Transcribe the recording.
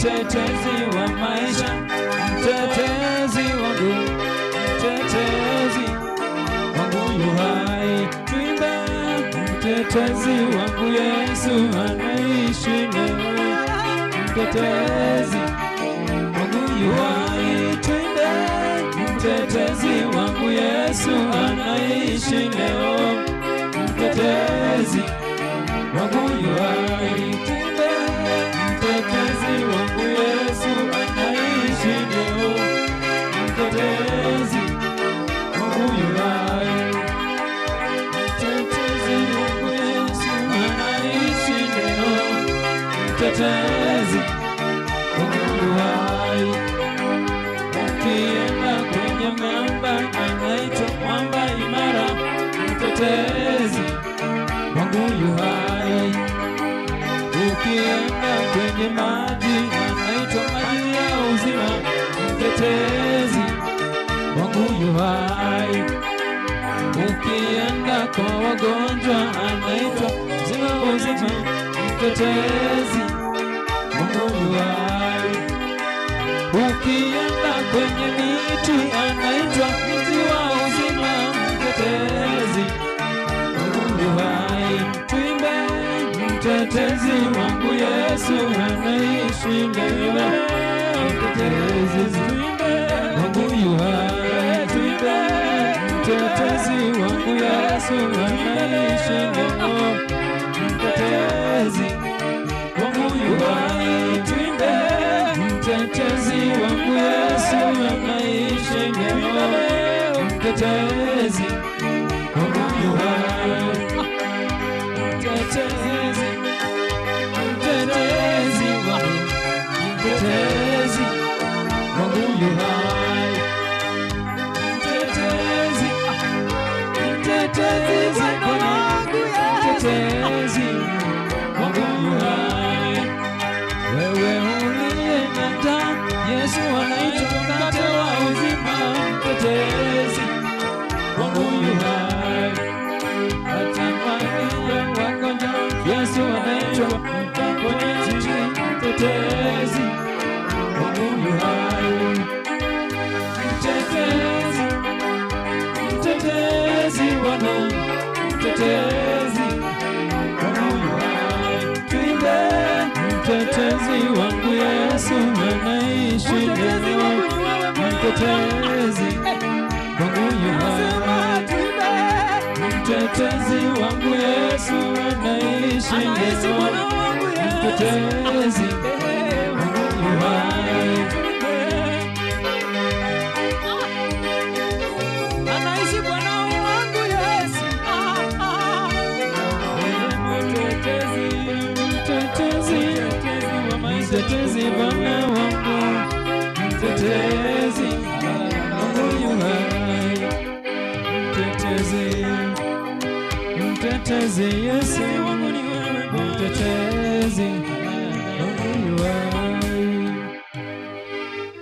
mtetezi wa maisha, mtetezi wangu, mtetezi wangu yu hai. Tuimbe, mtetezi wangu Yesu anaishi leo, mtetezi wangu yu hai. Tuimbe, mtetezi wangu Yesu anaishi leo, mtetezi wangu yu hai. Tuimbe, mtetezi wangu Yesu anaishi leo, mtetezi wangu yu hai. Mtetezi wangu Yesu anaishi leo, mtetezi wangu yu hai. Ukienda kwenye mwamba anaitwa mwamba imara, mtetezi wangu yu hai. Ukienda kwenye maji anaitwa maji ya uzima, mtetezi wangu yu hai. Ukienda kwa wagonjwa anaitwa mzima wa uzima, mtetezi wangu yu hai. Ukienda kwenye miti anaitwa mti wa uzima, mtetezi wangu yu hai. Tuimbe, mtetezi wangu Yesu anaishi leo, mtetezi wangu yu hai. Tuimbe, mtetezi wangu Yesu anaishi leo, mtetezi wangu yu hai. Tuimbe, mtetezi wangu Yesu anaishi leo, mtetezi wangu yu hai. Mtetezi, mtetezi wangu, mtetezi wangu yu hai. Mtetezi, mtetezi wangu, mtetezi wangu yu hai. Wewe uliye na njaa, Yesu anaitwa mkate wa uzima, mtetezi wangu yu hai. Hata walio wagonjwa, Yesu anaitwa mponyaji, mtetezi wangu yu hai. Mtetezi, mtetezi wangu, mtetezi wangu yu hai. Tuimbe, mtetezi wangu Yesu anaishi leo, mtetezi wangu yu hai. Mtetezi wangu Yesu anaishi leo, mtetezi wangu yu hai. Anaishi Bwana wangu Yesu, mtetezi, mtetezi wa maisha, mtetezi Bwana wangu, mtetezi wangu yu hai. Mtetezi, mtetezi Yesu wangu ni wewe, mtetezi